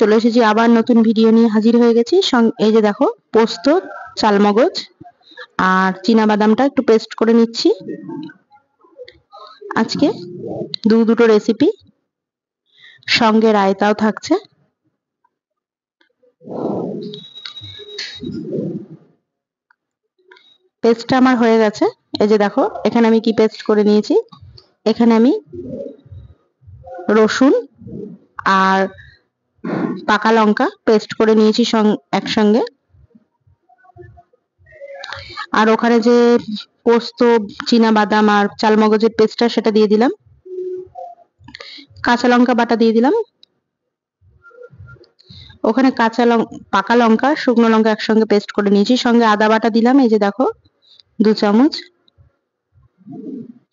চলে এসেছি আবার নতুন ভিডিও নিয়ে হাজির হয়ে গেছি। এই যে দেখো, পোস্ত, চালমগজ আর চীনা বাদামটা একটু পেস্ট করে নিচ্ছি। আজকে দুটো রেসিপি, সঙ্গে রায়তাও থাকছে। পেস্টটা আমার হয়ে গেছে। এই যে দেখো, এখানে আমি কি পেস্ট করে নিয়েছি। এখানে আমি রসুন আর পাকা লঙ্কা পেস্ট করে নিয়েছি একসঙ্গে। আর ওখানে যে পোস্ত, চীনা বাদাম আর চালমগজের পেস্টটা সেটা দিয়ে দিলাম। কাঁচা লঙ্কা বাটা দিয়ে দিলাম। ওখানে পাকা লঙ্কা, শুকনো লঙ্কা একসঙ্গে পেস্ট করে নিয়েছি। সঙ্গে আদা বাটা দিলাম, এই যে দেখো 2 চামচ।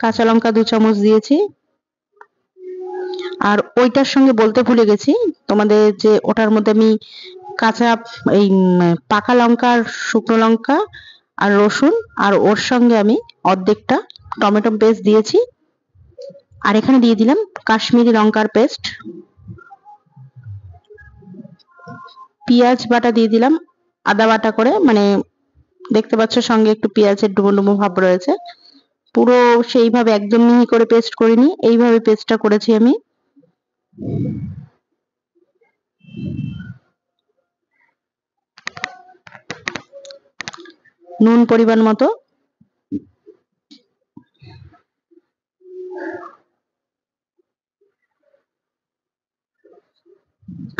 কাঁচা লঙ্কা 2 চামচ দিয়েছি। আর ওইটার সঙ্গে বলতে ভুলে গেছি তোমাদের, যে ওটার মধ্যে আমি কাঁচা এই পাকা লঙ্কা, শুকনো লঙ্কা আর রসুন, আর ওর সঙ্গে আমি অর্ধেকটা টমেটো পেস্ট দিয়েছি। আর এখানে দিয়ে দিলাম কাশ্মীরি লঙ্কার পেস্ট। পেঁয়াজ বাটা দিয়ে দিলাম, আদা বাটা করে, মানে দেখতে পাচ্ছ সঙ্গে একটু পেঁয়াজের ডুমো ডুমো ভাব রয়েছে। পুরো সেইভাবে একদম মিহি করে পেস্ট করিনি, এইভাবে পেস্টটা করেছি আমি। নুন পরিমাণ মতো।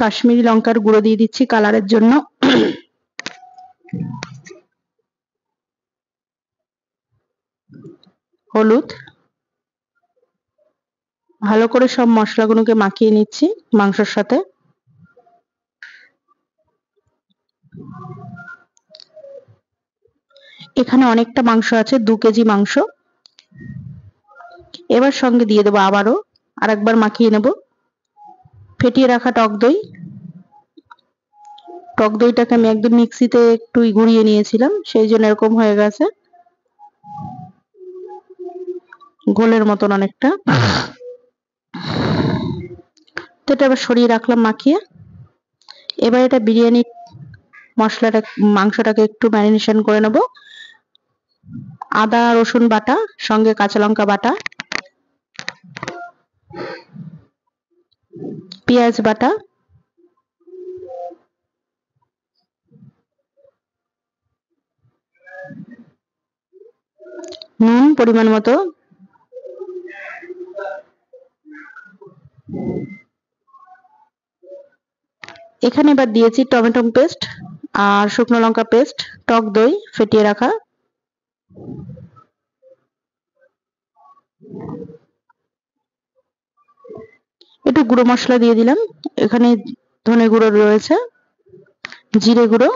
কাশ্মীরি লঙ্কার গুঁড়ো দিয়ে দিচ্ছি কালারের জন্য। হলুদ। ভালো করে সব মশলাগুলোকে মাখিয়ে নিচ্ছি মাংসের সাথে। এখানে অনেকটা মাংস আছে, 2 কেজি মাংস। এবার সঙ্গে দিয়ে দেবো আবারও আরেকবার মাখিয়ে নেব ফেটিয়ে রাখা টক দই। টক দইটাকে আমি একদম মিক্সিতে একটু ঘুরিয়ে নিয়েছিলাম, সেই জন্য এরকম হয়ে গেছে, ঘোলের মতন অনেকটা। তো এটা আবার সরিয়ে রাখলাম মাখিয়ে। এবার এটা বিরিয়ানি মশলাটা, মাংসটাকে একটু ম্যারিনেশন করে নেব। আদা রসুন বাটা, সঙ্গে কাঁচা লঙ্কা বাটা, পেঁয়াজ বাটা, নুন পরিমাণ মতো, এখানে এবার দিয়েছি টমেটো পেস্ট আর শুকনো লঙ্কা পেস্ট, টক দই ফেটিয়ে রাখা, একটু গুঁড়ো মশলা দিয়ে দিলাম। এখানে ধনে গুঁড়ো রয়েছে, জিরে গুঁড়ো,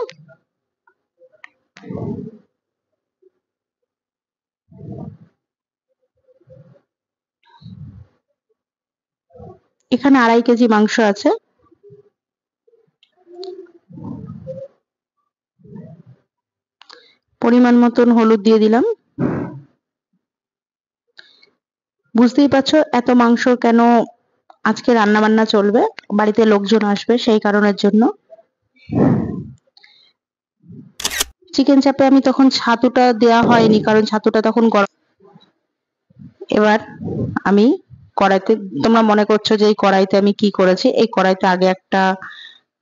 এখানে 2.5 কেজি মাংস আছে। পরিমাণ মতন হলুদ দিয়ে দিলাম। বুঝতেই পারছো এত মাংস কেন আজকে রান্না বান্না চলবে, বাড়িতে লোকজন আসবে, সেই কারণের জন্য। চিকেন চাপে আমি তখন ছাতুটা দেওয়া হয়নি, কারণ ছাতুটা তখন গরম। এবার আমি কড়াইতে, তোমরা মনে করছো যে এই কড়াইতে আমি কি করেছি, এই কড়াইতে আগে একটা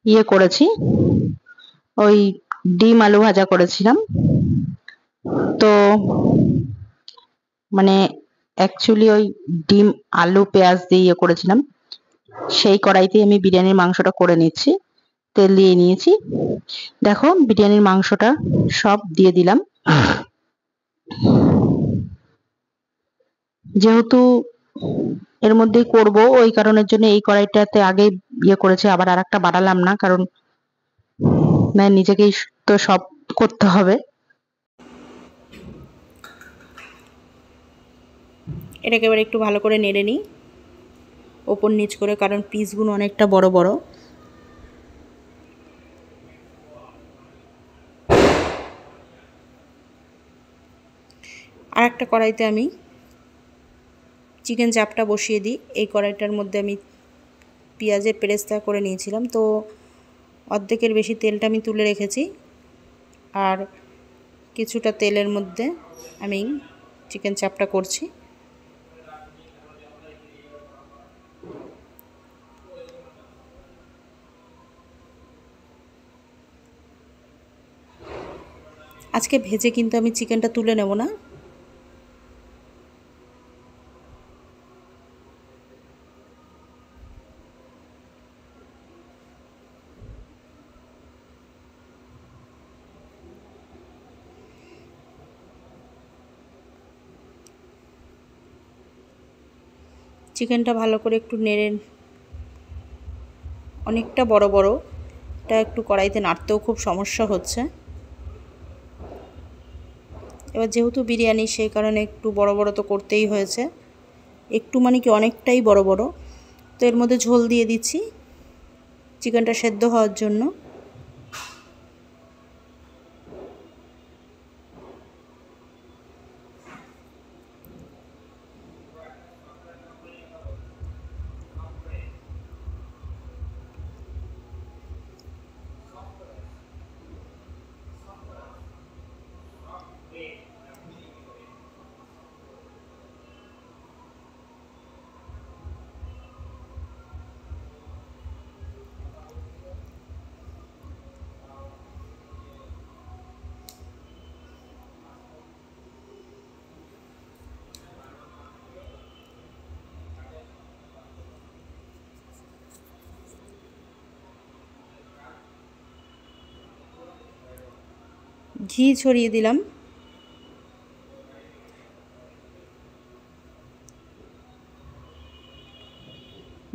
ইয়ে করেছি, ওই ডিম আলু ভাজা করেছিলাম। তো মানে অ্যাকচুয়ালি ওই ডিম আলু পেঁয়াজ দিয়ে ইয়ে করেছিলাম, সেই কড়াইতেই আমি বিরিয়ানির মাংসটা করে নিচ্ছি। তেল দিয়ে নিয়েছি, দেখো বিরিয়ানির মাংসটা সব দিয়ে দিলাম। যেহেতু এর মধ্যেই করব, ওই কারণের জন্য এই কড়াইটাতে আগে ইয়ে করেছি, আবার আর একটা বাড়ালাম না, কারণ নিজেকেই তো সব করতে হবে। এটাকে এবার একটু ভালো করে নেড়ে নিই ওপর নিচ করে, কারণ পিসগুলো অনেকটা বড় বড়। আর একটা কড়াইতে আমি চিকেন চাপটা বসিয়ে দিই। এই কড়াইটার মধ্যে আমি পেঁয়াজের পেরেস্তা করে নিয়েছিলাম, তো অর্ধেকের বেশি তেলটা আমি তুলে রেখেছি। আর কিছুটা তেলের মধ্যে আমি চিকেন চাপটা করছি। আজকে ভেজে কিন্তু আমি চিকেনটা তুলে নেব না। চিকেনটা ভালো করে একটু নেড়ে, অনেকটা বড় বড়, এটা একটু কড়াইতে নাড়তেও খুব সমস্যা হচ্ছে। এবার যেহেতু বিরিয়ানি, সেই কারণে একটু বড় বড় তো করতেই হয়েছে, একটু মানে কি অনেকটাই বড় বড়। তো এর মধ্যে ঝোল দিয়ে দিচ্ছি চিকেনটা সেদ্ধ হওয়ার জন্য। ঘি ছড়িয়ে দিলাম।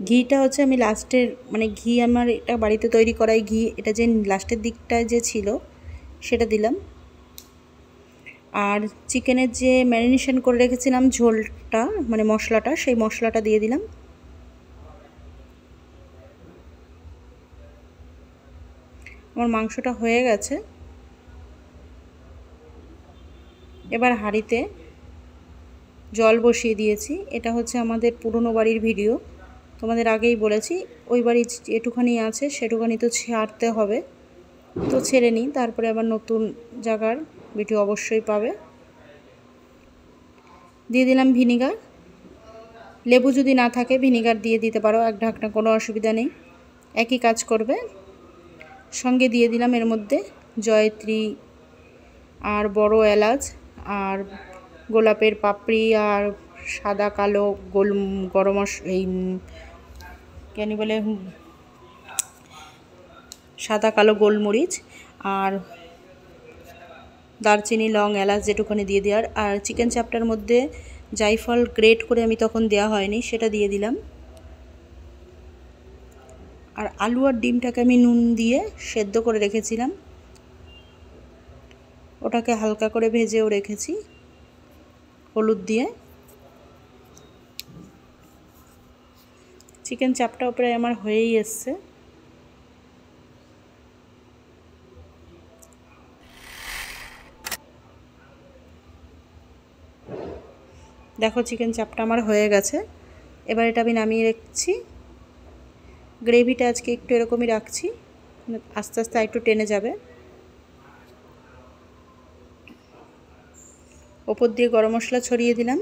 ঘিটা হচ্ছে আমি লাস্টের, মানে ঘি আমার এটা বাড়িতে তৈরি করাই ঘি, এটা যে লাস্টের দিকটায় যে ছিল সেটা দিলাম। আর চিকেনের যে ম্যারিনেশন করে রেখেছিলাম ঝোলটা, মানে মশলাটা, সেই মশলাটা দিয়ে দিলাম। আমার মাংসটা হয়ে গেছে। এবার হাঁড়িতে জল বসিয়ে দিয়েছি। এটা হচ্ছে আমাদের পুরনো বাড়ির ভিডিও, তোমাদের আগেই বলেছি। ওই বাড়ি যেটুখানি আছে সেটুখানি তো ছাড়তে হবে, তো ছেড়ে নিই, তারপরে আবার নতুন জায়গার ভিডিও অবশ্যই পাবে। দিয়ে দিলাম ভিনিগার। লেবু যদি না থাকে ভিনিগার দিয়ে দিতে পারো, এক ঢাকনা, কোনো অসুবিধা নেই, একই কাজ করবে। সঙ্গে দিয়ে দিলাম এর মধ্যে জয়ত্রী আর বড় এলাচ আর গোলাপের পাপড়ি আর সাদা কালো গরম এই কেন বলে সাদা কালো গোলমরিচ আর দারচিনি, লং, এলাচ যেটুখানি দিয়ে দেওয়ার। আর চিকেন চাপটার মধ্যে জায়ফল গ্রেট করে আমি তখন দেওয়া হয়নি, সেটা দিয়ে দিলাম। আর আলু আর ডিমটাকে আমি নুন দিয়ে সেদ্ধ করে রেখেছিলাম, ওটাকে হালকা করে ভেজেও রেখেছি হলুদ দিয়ে। চিকেন চাপটাও প্রায় আমার হয়েই এসছে। দেখো চিকেন চাপটা আমার হয়ে গেছে। এবার এটা আমি নামিয়ে রাখছি। গ্রেভিটা আজকে একটু এরকমই রাখছি, আস্তে আস্তে একটু টেনে যাবে। ওপর দিয়ে গরম মশলা ছড়িয়ে দিলাম।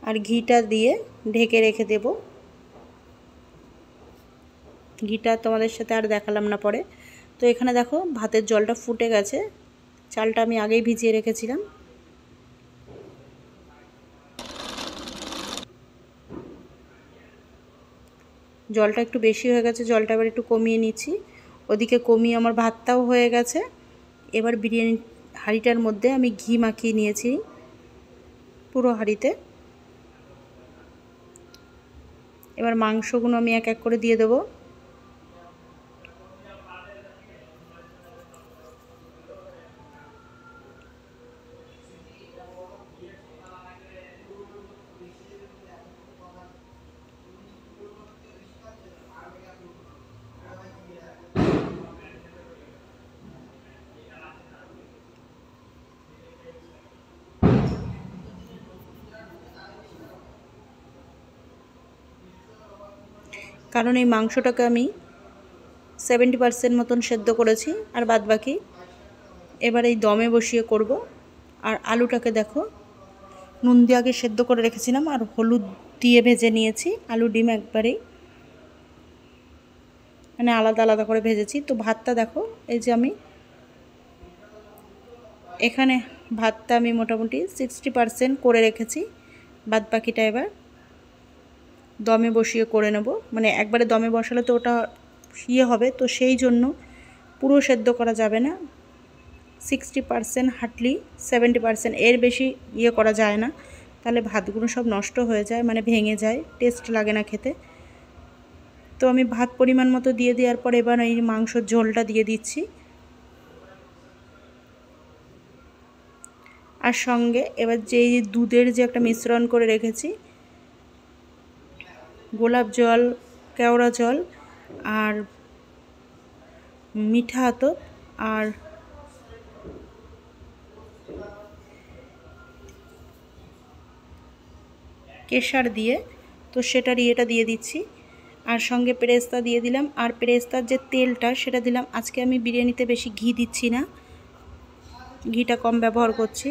আর ঘিটা দিয়ে ঢেকে রেখে দেব। ঘিটা তোমাদের সাথে আর দেখালাম না পরে। তো এখানে দেখো ভাতের জলটা ফুটে গেছে, চালটা আমি আগেই ভিজিয়ে রেখেছিলাম। জলটা একটু বেশি হয়ে গেছে, জলটা এবার একটু কমিয়ে নিচ্ছি। ওদিকে কমিয়ে আমার ভাতটাও হয়ে গেছে। এবার বিরিয়ানি হাঁড়িটার মধ্যে আমি ঘি মাখিয়ে নিয়েছি পুরো হাঁড়িতে। এবার মাংসগুলো আমি এক এক করে দিয়ে দেবো। কারণ এই মাংসটাকে আমি 70% মতন সেদ্ধ করেছি, আর বাদ বাকি এবার এই দমে বসিয়ে করব। আর আলুটাকে দেখো নুন দিয়ে আগে সেদ্ধ করে রেখেছিলাম আর হলুদ দিয়ে ভেজে নিয়েছি। আলু ডিম একবারেই মানে আলাদা আলাদা করে ভেজেছি। তো ভাতটা দেখো, এই যে আমি এখানে ভাতটা আমি মোটামুটি 60% করে রেখেছি, বাদ বাকিটা এবার দমে বসিয়ে করে নেব। মানে একবারে দমে বসালে তো ওটা হবে, তো সেই জন্য পুরো সেদ্ধ করা যাবে না, 60% হার্ডলি 70%, এর বেশি করা যায় না, তাহলে ভাতগুলো সব নষ্ট হয়ে যায়, মানে ভেঙে যায়, টেস্ট লাগে না খেতে। তো আমি ভাত পরিমাণ মতো দিয়ে দেওয়ার পর এবার এই মাংসর ঝোলটা দিয়ে দিচ্ছি, আর সঙ্গে এবার যেই দুধের যে একটা মিশ্রণ করে রেখেছি, গোলাপ জল, কেওড়া জল আর মিঠা আতপ আর কেশর দিয়ে, তো সেটার ইয়েটা দিয়ে দিচ্ছি। আর সঙ্গে পেরেস্তা দিয়ে দিলাম, আর পেরেস্তার যে তেলটা সেটা দিলাম। আজকে আমি বিরিয়ানিতে বেশি ঘি দিচ্ছি না, ঘিটা কম ব্যবহার করছি।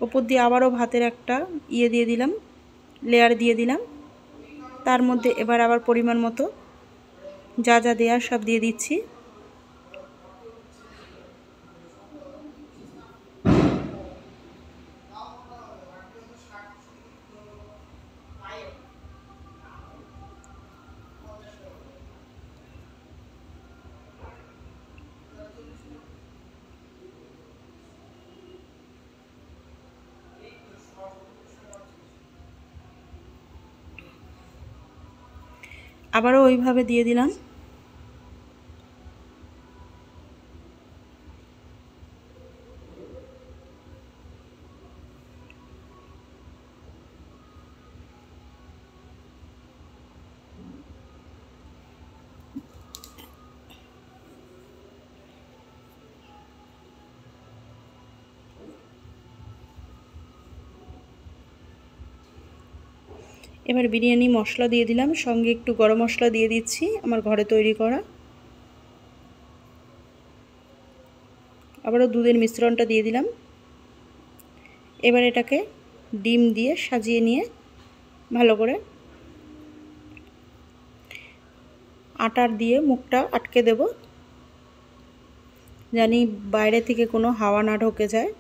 ওপর দিয়ে আবারও ভাতের একটা দিয়ে দিলাম, লেয়ার দিয়ে দিলাম। তার মধ্যে এবার আবার পরিমাণ মতো যা যা দেওয়ার সব দিয়ে দিচ্ছি। আবারও ওইভাবে দিয়ে দিলাম। এবার বিরিয়ানি মশলা দিয়ে দিলাম, সঙ্গে একটু গরম মশলা দিয়ে দিচ্ছি আমার ঘরে তৈরি করা। আবারও দুধের মিশ্রণটা দিয়ে দিলাম। এবার এটাকে ডিম দিয়ে সাজিয়ে নিয়ে ভালো করে আটার দিয়ে মুখটা আটকে দেব, জানি বাইরে থেকে কোনো হাওয়া না ঢোকে যায়।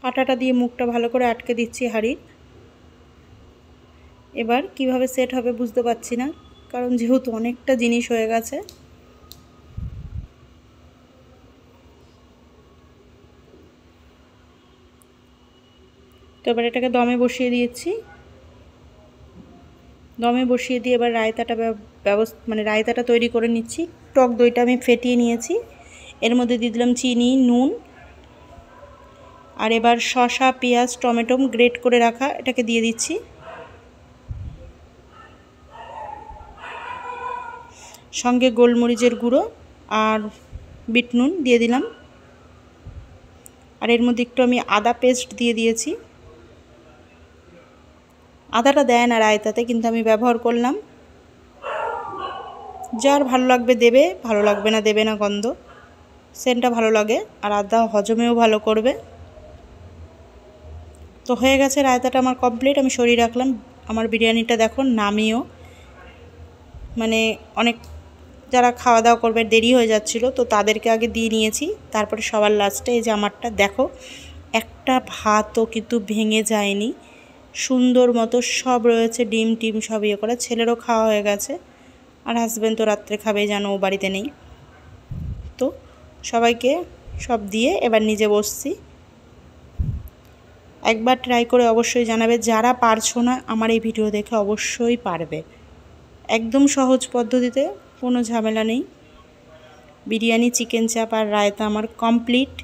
আটাটা দিয়ে মুখটা ভালো করে আটকে দিচ্ছি হাঁড়ির। এবার কিভাবে সেট হবে বুঝতে পারছি না, কারণ যেহেতু অনেকটা জিনিস হয়ে গেছে। তো এবার এটাকে দমে বসিয়ে দিয়েছি। দমে বসিয়ে দিয়ে এবার রায়তাটা মানে রায়তাটা তৈরি করে নিচ্ছি। টক দইটা আমি ফেটিয়ে নিয়েছি, এর মধ্যে দিয়ে দিলাম চিনি, নুন, আর এবার শসা, পেঁয়াজ, টমেটো গ্রেট করে রাখা এটাকে দিয়ে দিচ্ছি। সঙ্গে গোলমরিচের গুঁড়ো আর বিট নুন দিয়ে দিলাম। আর এর মধ্যে একটু আমি আদা পেস্ট দিয়ে দিয়েছি। আদাটা দেয় না রায়তাতে, কিন্তু আমি ব্যবহার করলাম। যার ভালো লাগবে দেবে, ভালো লাগবে না দেবে না, গন্ধ সেন্টটা ভালো লাগে, আর আদা হজমেও ভালো করবে। তো হয়ে গেছে রায়তাটা আমার কমপ্লিট, আমি সরিয়ে রাখলাম। আমার বিরিয়ানিটা দেখো নামিও, মানে অনেক যারা খাওয়া দাওয়া করবে দেরি হয়ে যাচ্ছিলো, তো তাদেরকে আগে দিয়ে নিয়েছি, তারপরে সবার লাস্টে এই যে আমারটা দেখো একটা ভাতও কিন্তু ভেঙে যায়নি, সুন্দর মতো সব রয়েছে, ডিম টিম সব ইয়ে করা। ছেলেরও খাওয়া হয়ে গেছে, আর হাজব্যান্ড তো রাত্রে খাবে, জানো ও বাড়িতে নেই। তো সবাইকে সব দিয়ে এবার নিজে বসছি। একবার ট্রাই করে অবশ্যই জানাবে, যারা পারছো না আমার এই ভিডিও দেখে অবশ্যই পারবে। একদম সহজ পদ্ধতিতে, কোনো ঝামেলা নেই। বিরিয়ানি, চিকেন চাপ আর রায়তা আমার কমপ্লিট।